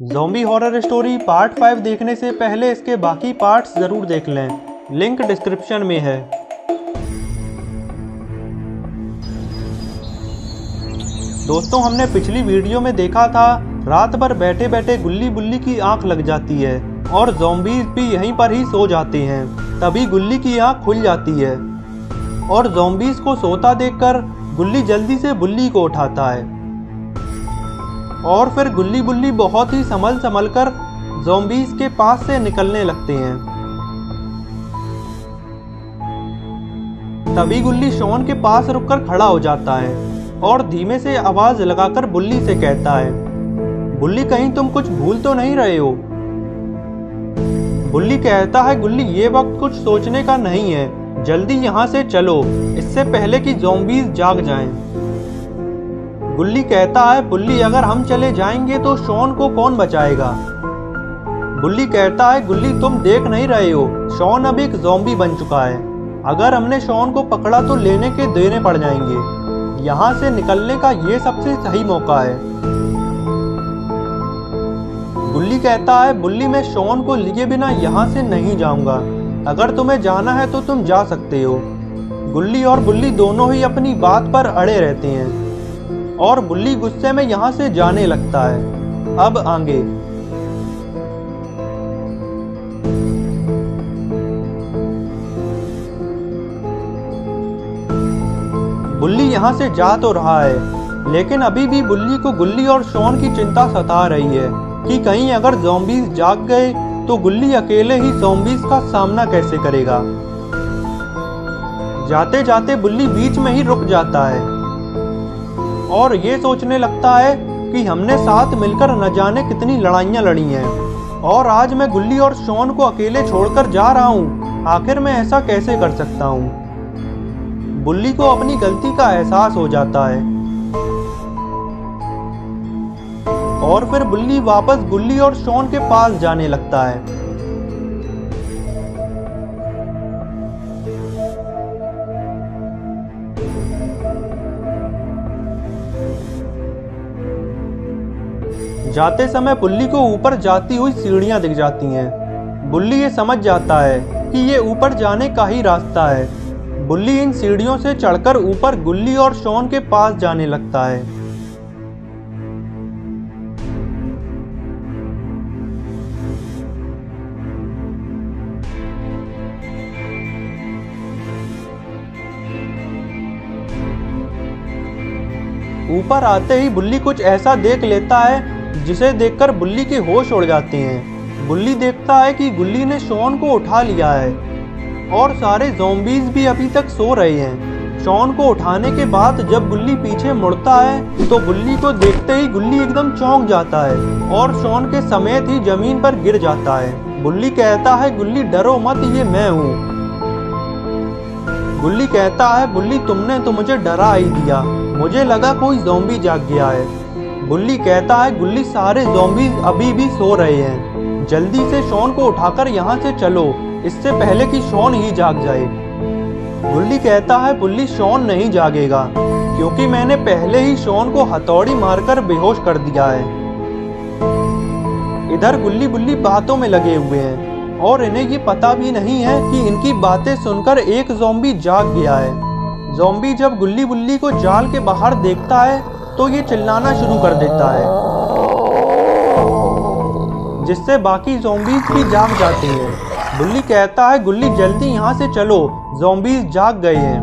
Zombie horror story part 5 देखने से पहले इसके बाकी पार्ट्स ज़रूर देख लें, लिंक डिस्क्रिप्शन में है। दोस्तों, हमने पिछली वीडियो में देखा था रात भर बैठे बैठे गुल्ली बुल्ली की आंख लग जाती है और ज़ॉम्बीज़ भी यहीं पर ही सो जाते हैं। तभी गुल्ली की आंख खुल जाती है और ज़ॉम्बीज़ को सोता देखकर गुल्ली जल्दी से बुल्ली को उठाता है और फिर गुल्ली बुल्ली बहुत ही संभल कर ज़ॉम्बीज़ के पास से निकलने लगते हैं। तभी गुल्ली शॉन के पास रुककर खड़ा हो जाता है और धीमे से आवाज लगाकर बुल्ली से कहता है, बुल्ली कहीं तुम कुछ भूल तो नहीं रहे हो? बुल्ली कहता है, गुल्ली ये वक्त कुछ सोचने का नहीं है, जल्दी यहाँ से चलो इससे पहले कि ज़ॉम्बीज़ जाग जाएं। गुल्ली कहता है, बुल्ली अगर हम चले जाएंगे तो शॉन को कौन बचाएगा? बुल्ली कहता है, गुल्ली तुम देख नहीं रहे हो, शॉन अब एक ज़ॉम्बी बन चुका है। अगर हमने शॉन को पकड़ा तो लेने के देने पड़ जाएंगे। यहाँ से निकलने का ये सबसे सही मौका है। गुल्ली कहता है, बुल्ली मैं शॉन को लिए बिना यहाँ से नहीं जाऊंगा। अगर तुम्हें जाना है तो तुम जा सकते हो। गुल्ली और बुल्ली दोनों ही अपनी बात पर अड़े रहते हैं और बुल्ली गुस्से में यहाँ से जाने लगता है। अब आगे बुल्ली यहाँ से जा तो रहा है, लेकिन अभी भी बुल्ली को गुल्ली और शॉन की चिंता सता रही है कि कहीं अगर ज़ॉम्बीज़ जाग गए तो गुल्ली अकेले ही ज़ॉम्बीज़ का सामना कैसे करेगा। जाते जाते बुल्ली बीच में ही रुक जाता है और ये सोचने लगता है कि हमने साथ मिलकर न जाने कितनी लड़ाइयाँ लड़ी हैं और आज मैं गुल्ली और शॉन को अकेले छोड़कर जा रहा हूँ। आखिर मैं ऐसा कैसे कर सकता हूँ? बुल्ली को अपनी गलती का एहसास हो जाता है और फिर बुल्ली वापस गुल्ली और शॉन के पास जाने लगता है। जाते समय बुल्ली को ऊपर जाती हुई सीढ़ियां दिख जाती हैं। बुल्ली ये समझ जाता है कि ये ऊपर जाने का ही रास्ता है। बुल्ली इन सीढ़ियों से चढ़कर ऊपर गुल्ली और शॉन के पास जाने लगता है। ऊपर आते ही बुल्ली कुछ ऐसा देख लेता है जिसे देखकर बुल्ली के होश उड़ जाते हैं। बुल्ली देखता है कि गुल्ली ने शॉन को उठा लिया है और सारे ज़ॉम्बीज़ भी अभी तक सो रहे हैं। शॉन को उठाने के बाद जब गुल्ली पीछे मुड़ता है तो बुल्ली को देखते ही गुल्ली एकदम चौंक जाता है और शॉन के समेत ही जमीन पर गिर जाता है। बुल्ली कहता है, गुल्ली डरो मत, ये मैं हूँ। गुल्ली कहता है, बुल्ली तुमने तो मुझे डरा ही दिया, मुझे लगा कोई ज़ॉम्बी जाग गया है। बुल्ली कहता है, गुल्ली सारे ज़ॉम्बीज़ अभी भी सो रहे हैं, जल्दी से शॉन को उठाकर यहाँ से चलो इससे पहले कि शॉन ही जाग जाए। गुल्ली कहता है, बुल्ली शॉन नहीं जागेगा क्योंकि मैंने पहले ही शॉन को हथौड़ी मारकर बेहोश कर दिया है। इधर गुल्ली बुल्ली बातों में लगे हुए हैं और इन्हें ये पता भी नहीं है कि इनकी बातें सुनकर एक ज़ॉम्बी जाग गया है। ज़ॉम्बी जब गुल्ली बुल्ली को जाल के बाहर देखता है तो ये चिल्लाना शुरू कर देता है, जिससे बाकी ज़ॉम्बीज़ भी जाग जाते हैं। बुल्ली कहता है, गुल्ली जल्दी यहाँ से चलो, ज़ॉम्बीज़ जाग गए हैं।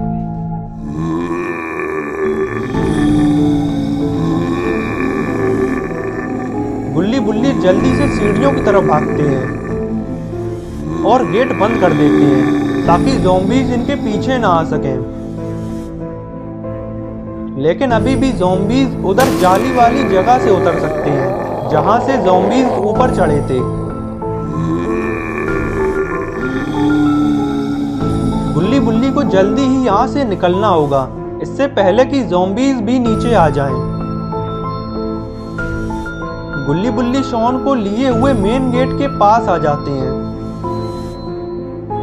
गुल्ली बुल्ली जल्दी से सीढ़ियों की तरफ भागते हैं और गेट बंद कर देते हैं ताकि ज़ॉम्बीज़ इनके पीछे ना आ सकें। लेकिन अभी भी ज़ॉम्बीज़ उधर जाली वाली जगह से उतर सकते हैं जहां से ज़ॉम्बीज़ ऊपर चढ़े थे। गुल्ली बुल्ली को जल्दी ही यहाँ से निकलना होगा इससे पहले कि ज़ॉम्बीज़ भी नीचे आ जाएं। गुल्ली बुल्ली शॉन को लिए हुए मेन गेट के पास आ जाते हैं।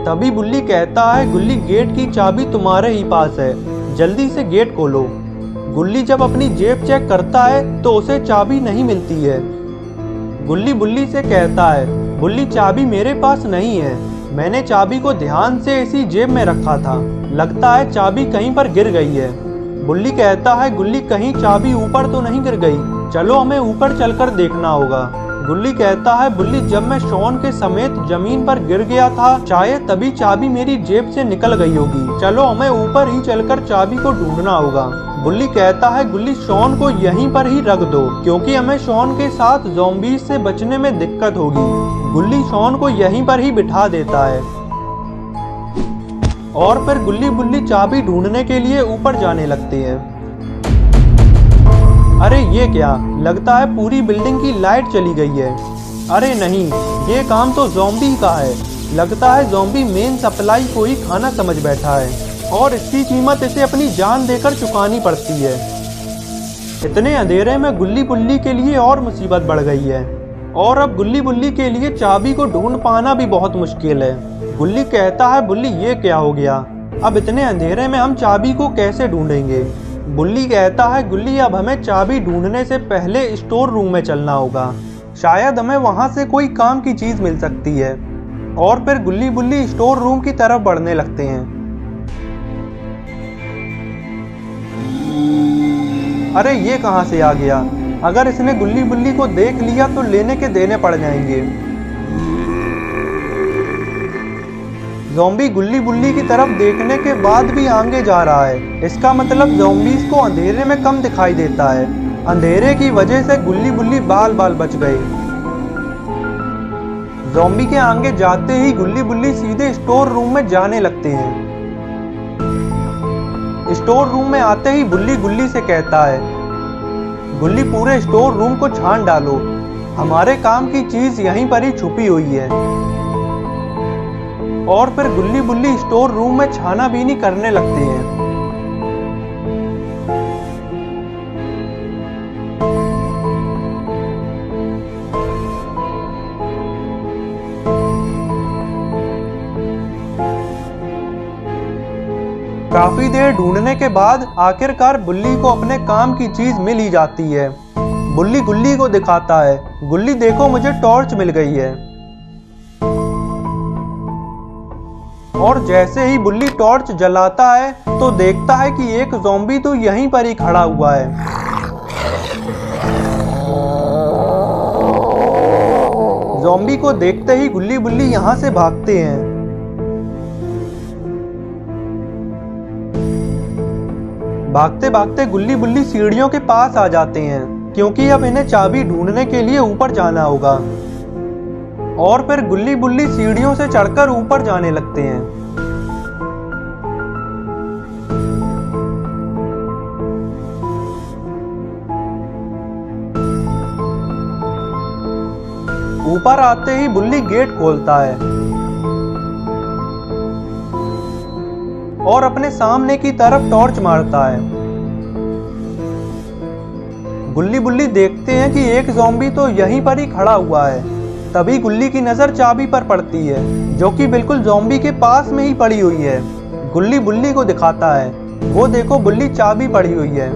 तभी बुल्ली कहता है, गुल्ली गेट की चाबी तुम्हारे ही पास है, जल्दी से गेट खोलो। गुल्ली जब अपनी जेब चेक करता है तो उसे चाबी नहीं मिलती है। गुल्ली बुल्ली से कहता है, बुल्ली चाबी मेरे पास नहीं है, मैंने चाबी को ध्यान से इसी जेब में रखा था, लगता है चाबी कहीं पर गिर गई है। बुल्ली कहता है, गुल्ली कहीं चाबी ऊपर तो नहीं गिर गई, चलो हमें ऊपर चलकर देखना होगा। गुल्ली कहता है, बुल्ली जब मैं शॉन के समेत जमीन पर गिर गया था शायद तभी चाबी मेरी जेब से निकल गई होगी, चलो हमें ऊपर ही चलकर चाबी को ढूंढना होगा। बुल्ली कहता है, गुल्ली शॉन को यहीं पर ही रख दो क्योंकि हमें शॉन के साथ ज़ॉम्बीज से बचने में दिक्कत होगी। गुल्ली शॉन को यहीं पर ही बिठा देता है और फिर गुल्ली बुल्ली चाबी ढूंढने के लिए ऊपर जाने लगते हैं। अरे ये क्या, लगता है पूरी बिल्डिंग की लाइट चली गई है। अरे नहीं, ये काम तो ज़ॉम्बी का है, लगता है ज़ॉम्बी मेन सप्लाई को ही खाना समझ बैठा है और इसकी कीमत इसे अपनी जान देकर चुकानी पड़ती है। इतने अंधेरे में गुल्ली बुल्ली के लिए और मुसीबत बढ़ गई है और अब गुल्ली बुल्ली के लिए चाबी को ढूंढ पाना भी बहुत मुश्किल है। गुल्ली कहता है, बुल्ली ये क्या हो गया, अब इतने अंधेरे में हम चाबी को कैसे ढूंढेंगे। बुल्ली कहता है, गुल्ली अब हमें चाबी ढूंढने से पहले स्टोर रूम में चलना होगा, शायद हमें वहां से कोई काम की चीज मिल सकती है। और फिर गुल्ली बुल्ली स्टोर रूम की तरफ बढ़ने लगते हैं। अरे ये कहां से आ गया, अगर इसने गुल्ली बुल्ली को देख लिया तो लेने के देने पड़ जाएंगे। ज़ॉम्बी गुल्ली बुल्ली की तरफ देखने के बाद भी आगे जा रहा है, इसका मतलब ज़ॉम्बीज़ को अंधेरे में कम दिखाई देता है। अंधेरे की वजह से गुल्ली बुल्ली बाल बाल बच गए। ज़ॉम्बी के आगे जाते ही गुल्ली बुल्ली सीधे स्टोर रूम में जाने लगते हैं। स्टोर रूम में आते ही बुल्ली गुल्ली से कहता है, गुल्ली पूरे स्टोर रूम को छान डालो, हमारे काम की चीज यहीं पर ही छुपी हुई है। और फिर गुल्ली बुल्ली स्टोर रूम में छानाबीनी करने लगते हैं। काफी देर ढूंढने के बाद आखिरकार बुल्ली को अपने काम की चीज मिल ही जाती है। बुल्ली गुल्ली को दिखाता है, गुल्ली देखो मुझे टॉर्च मिल गई है। और जैसे ही बुल्ली टॉर्च जलाता है तो देखता है कि एक ज़ॉम्बी तो यहीं पर ही खड़ा हुआ है। ज़ॉम्बी को देखते ही गुल्ली बुल्ली यहां से भागते हैं। भागते भागते गुल्ली बुल्ली सीढ़ियों के पास आ जाते हैं क्योंकि अब इन्हें चाबी ढूंढने के लिए ऊपर जाना होगा। और फिर गुल्ली बुल्ली सीढ़ियों से चढ़कर ऊपर जाने लगते हैं। ऊपर आते ही बुल्ली गेट खोलता है और अपने सामने की तरफ टॉर्च मारता है। गुल्ली बुल्ली देखते हैं कि एक ज़ॉम्बी तो यहीं पर ही खड़ा हुआ है। तभी गुल्ली की नजर चाबी पर पड़ती है जो कि बिल्कुल ज़ॉम्बी के पास में ही पड़ी हुई है। गुल्ली बुल्ली को दिखाता है, वो देखो बुल्ली चाबी पड़ी हुई है।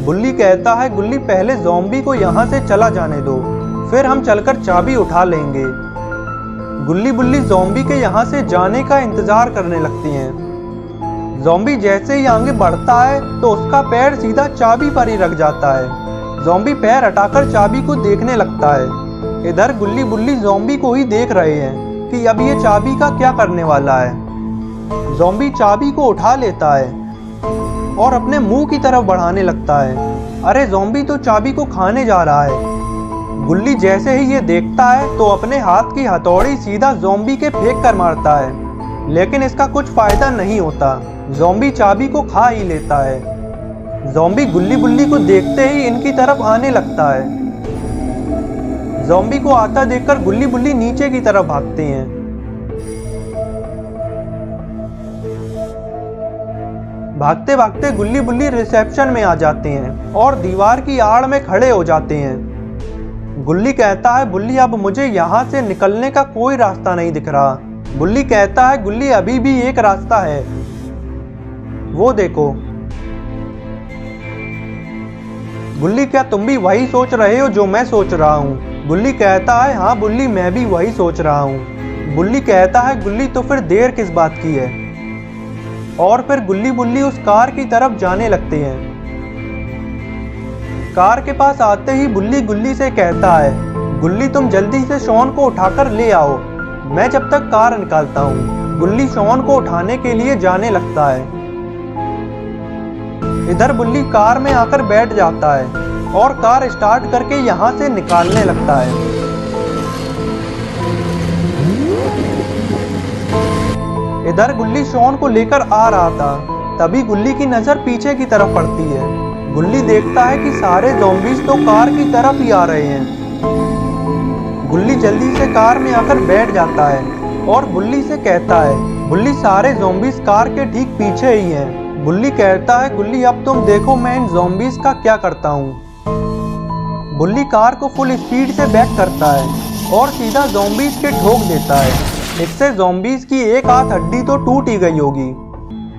बुल्ली कहता है, गुल्ली पहले ज़ॉम्बी को यहाँ से चला जाने दो, फिर हम चलकर चाबी उठा लेंगे। गुल्ली बुल्ली ज़ॉम्बी के यहाँ से जाने का इंतजार करने लगती हैं। ज़ॉम्बी जैसे ही आगे बढ़ता है तो उसका पैर सीधा चाबी पर ही रख जाता है। ज़ॉम्बी पैर हटाकर चाबी को देखने लगता है। इधर गुल्ली बुल्ली ज़ॉम्बी को ही देख रहे हैं कि अब ये चाबी का क्या करने वाला है। ज़ॉम्बी चाबी को उठा लेता है और अपने मुंह की तरफ बढ़ाने लगता है। अरे ज़ॉम्बी तो चाबी को खाने जा रहा है। गुल्ली जैसे ही ये देखता है तो अपने हाथ की हथौड़ी सीधा ज़ॉम्बी के फेंक कर मारता है, लेकिन इसका कुछ फायदा नहीं होता। ज़ॉम्बी चाबी को खा ही लेता है। ज़ॉम्बी गुल्ली बुल्ली को देखते ही इनकी तरफ आने लगता है। ज़ॉम्बी को आता देखकर गुल्ली बुल्ली नीचे की तरफ भागते हैं। भागते भागते गुल्ली बुल्ली रिसेप्शन में आ जाते हैं और दीवार की आड़ में खड़े हो जाते हैं। गुल्ली कहता है, बुल्ली अब मुझे यहाँ से निकलने का कोई रास्ता नहीं दिख रहा। बुल्ली कहता है, गुल्ली अभी भी एक रास्ता है, वो देखो। गुल्ली, क्या तुम भी वही सोच रहे हो जो मैं सोच रहा हूँ? गुल्ली कहता है हाँ बुल्ली, मैं भी वही सोच रहा हूँ। बुल्ली कहता है गुल्ली तो फिर देर किस बात की है। और फिर गुल्ली बुल्ली उस कार की तरफ जाने लगते हैं। कार के पास आते ही बुल्ली गुल्ली से कहता है गुल्ली तुम जल्दी से शॉन को उठाकर ले आओ, मैं जब तक कार निकालता हूँ। गुल्ली शॉन को उठाने के लिए जाने लगता है। इधर बुल्ली कार में आकर बैठ जाता है और कार स्टार्ट करके यहाँ से निकालने लगता है। इधर गुल्ली शॉन को लेकर आ रहा था, तभी गुल्ली की नजर पीछे की तरफ पड़ती है। गुल्ली देखता है कि सारे ज़ॉम्बीज़ तो कार की तरफ ही आ रहे हैं। गुल्ली जल्दी से कार में आकर बैठ जाता है और बुल्ली से कहता है बुल्ली सारे ज़ॉम्बीज़ कार के ठीक पीछे ही हैं। बुल्ली कहता है गुल्ली अब तुम देखो मैं इन ज़ॉम्बीज़ का क्या करता हूँ। बुल्ली कार को फुल स्पीड से बैक करता है और सीधा ज़ॉम्बीज़ के ठोक देता है। इससे ज़ॉम्बीज़ की एक हाथ हड्डी तो टूट ही गई होगी।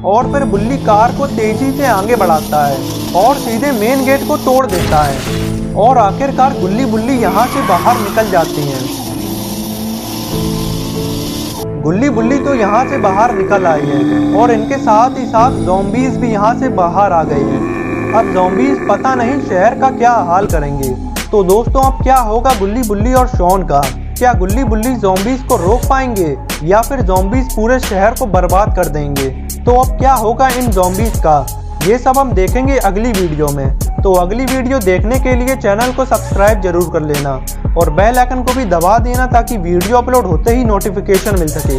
और फिर बुल्ली कार को तेजी से आगे बढ़ाता है और सीधे मेन गेट को तोड़ देता है और आखिरकार गुल्ली बुल्ली यहाँ से बाहर निकल जाते हैं। गुल्ली बुल्ली तो यहाँ से बाहर निकल आई है और इनके साथ ही साथ ज़ॉम्बीज़ भी यहाँ से बाहर आ गए हैं। अब ज़ॉम्बीज़ पता नहीं शहर का क्या हाल करेंगे। तो दोस्तों अब क्या होगा गुल्ली बुल्ली और शॉन का? क्या गुल्ली बुल्ली ज़ॉम्बीज़ को रोक पाएंगे या फिर ज़ॉम्बीज़ पूरे शहर को बर्बाद कर देंगे? तो अब क्या होगा इन ज़ॉम्बीज़ का, ये सब हम देखेंगे अगली वीडियो में। तो अगली वीडियो देखने के लिए चैनल को सब्सक्राइब जरूर कर लेना और बेल आइकन को भी दबा देना ताकि वीडियो अपलोड होते ही नोटिफिकेशन मिल सके।